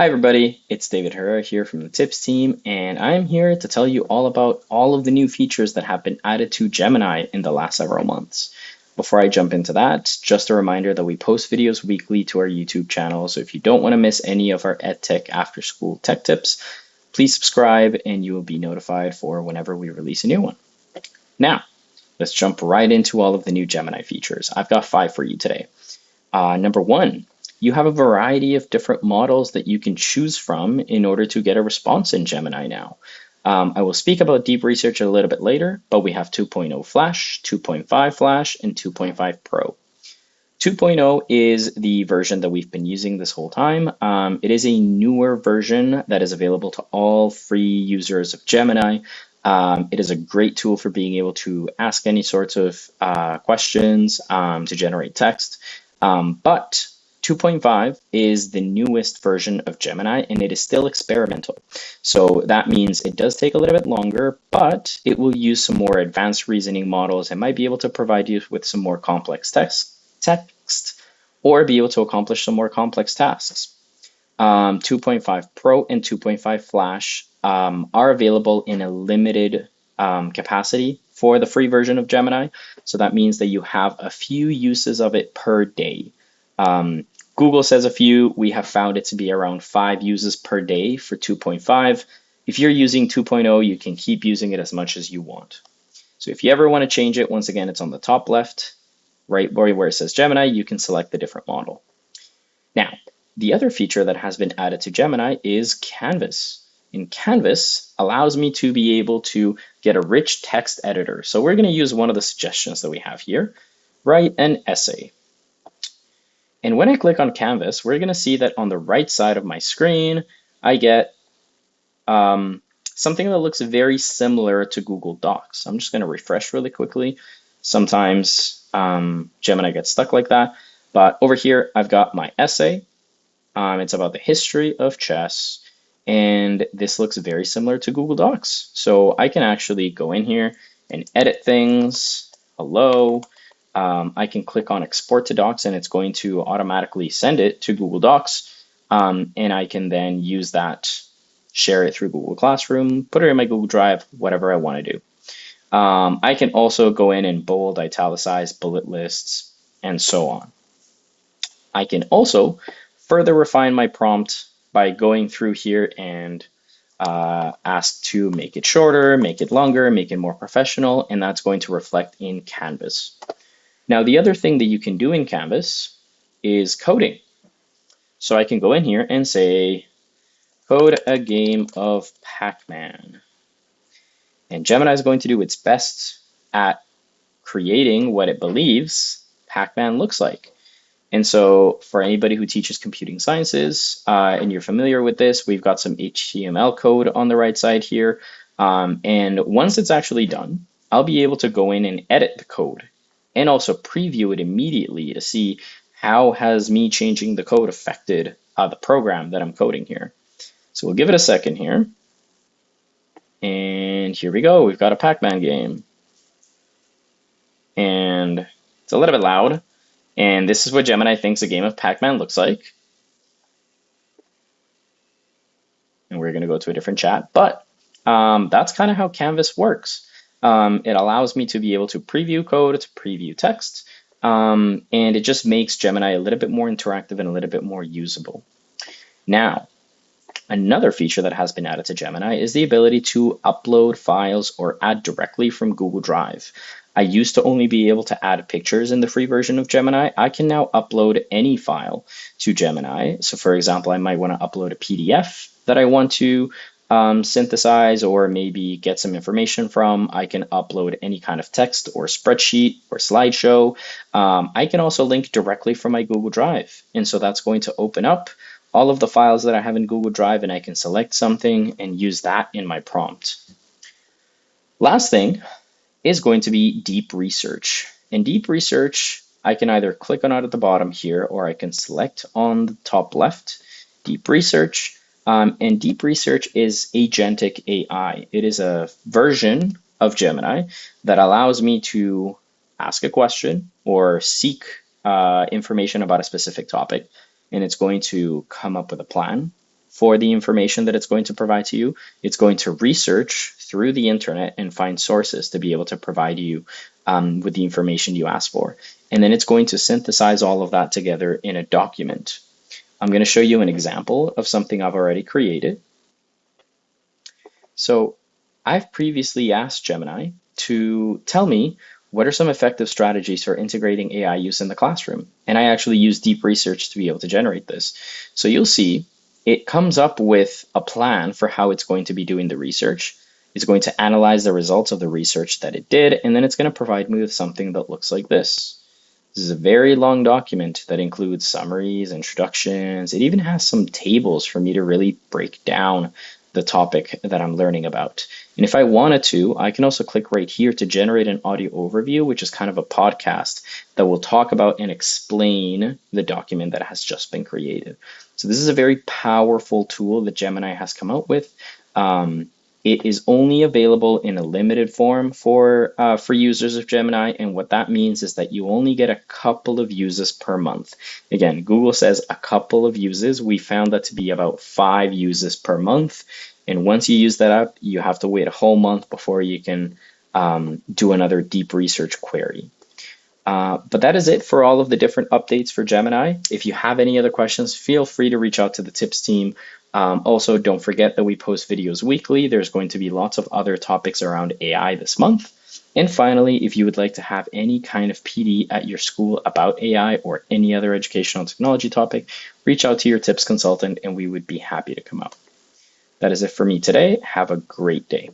Hi everybody, it's David Herrera here from the Tips team, and I'm here to tell you all about all of the new features that have been added to Gemini in the last several months. Before I jump into that, just a reminder that we post videos weekly to our YouTube channel, so if you don't want to miss any of our EdTech after school tech tips, please subscribe and you will be notified for whenever we release a new one. Now, let's jump right into all of the new Gemini features. I've got 5 for you today. Number 1, you have a variety of different models that you can choose from in order to get a response in Gemini now. I will speak about deep research a little bit later, but we have 2.0 Flash, 2.5 Flash, and 2.5 Pro. 2.0 is the version that we've been using this whole time. It is a newer version that is available to all free users of Gemini. It is a great tool for being able to ask any sorts of questions to generate text. But 2.5 is the newest version of Gemini, and it is still experimental. So that means it does take a little bit longer, but it will use some more advanced reasoning models and might be able to provide you with some more complex text or be able to accomplish some more complex tasks. 2.5 Pro and 2.5 Flash are available in a limited capacity for the free version of Gemini. So that means that you have a few uses of it per day. Google says a few. We have found it to be around 5 uses per day for 2.5. If you're using 2.0, you can keep using it as much as you want. So if you ever want to change it, once again, it's on the top left, right where it says Gemini, you can select the different model. Now, the other feature that has been added to Gemini is Canvas. And Canvas allows me to be able to get a rich text editor. So we're going to use one of the suggestions that we have here, write an essay. And when I click on Canvas, we're going to see that on the right side of my screen, I get something that looks very similar to Google Docs. I'm just going to refresh really quickly. Sometimes Gemini gets stuck like that. But over here, I've got my essay. It's about the history of chess. And this looks very similar to Google Docs. So I can actually go in here and edit things. Hello. I can click on export to docs and it's going to automatically send it to Google Docs. And I can then use that, share it through Google Classroom, put it in my Google Drive, whatever I want to do. I can also go in and bold, italicize, bullet lists, and so on. I can also further refine my prompt by going through here and ask to make it shorter, make it longer, make it more professional, and that's going to reflect in Canvas. Now, the other thing that you can do in Canvas is coding. So I can go in here and say, code a game of Pac-Man. And Gemini is going to do its best at creating what it believes Pac-Man looks like. And so for anybody who teaches computing sciences and you're familiar with this, we've got some HTML code on the right side here. And once it's actually done, I'll be able to go in and edit the code and also preview it immediately to see how has me changing the code affected the program that I'm coding here. So we'll give it a second here. And here we go. We've got a Pac-Man game. And it's a little bit loud. And this is what Gemini thinks a game of Pac-Man looks like. And we're going to go to a different chat. But that's kind of how Canvas works. It allows me to be able to preview code, to preview text. And it just makes Gemini a little bit more interactive and a little bit more usable. Now, another feature that has been added to Gemini is the ability to upload files or add directly from Google Drive. I used to only be able to add pictures in the free version of Gemini. I can now upload any file to Gemini. So for example, I might want to upload a PDF that I want to synthesize or maybe get some information from. I can upload any kind of text or spreadsheet or slideshow. I can also link directly from my Google Drive. And so that's going to open up all of the files that I have in Google Drive, and I can select something and use that in my prompt. Last thing is going to be deep research. In deep research, I can either click on it at the bottom here, or I can select on the top left, deep research. And deep research is agentic AI. It is a version of Gemini that allows me to ask a question or seek information about a specific topic, and it's going to come up with a plan for the information that it's going to provide to you. It's going to research through the internet and find sources to be able to provide you with the information you ask for. And then it's going to synthesize all of that together in a document. I'm going to show you an example of something I've already created. So I've previously asked Gemini to tell me what are some effective strategies for integrating AI use in the classroom. And I actually use deep research to be able to generate this. So you'll see it comes up with a plan for how it's going to be doing the research. It's going to analyze the results of the research that it did, and then it's going to provide me with something that looks like this. This is a very long document that includes summaries, introductions. It even has some tables for me to really break down the topic that I'm learning about. And if I wanted to, I can also click right here to generate an audio overview, which is kind of a podcast that will talk about and explain the document that has just been created. So this is a very powerful tool that Gemini has come out with. It is only available in a limited form for users of Gemini, and what that means is that you only get a couple of uses per month. Again, Google says a couple of uses. We found that to be about 5 uses per month, and once you use that up, you have to wait a whole month before you can do another deep research query. But that is it for all of the different updates for Gemini. If you have any other questions, feel free to reach out to the tips team. Also, don't forget that we post videos weekly. There's going to be lots of other topics around AI this month. And finally, if you would like to have any kind of PD at your school about AI or any other educational technology topic, reach out to your tips consultant and we would be happy to come out. That is it for me today. Have a great day.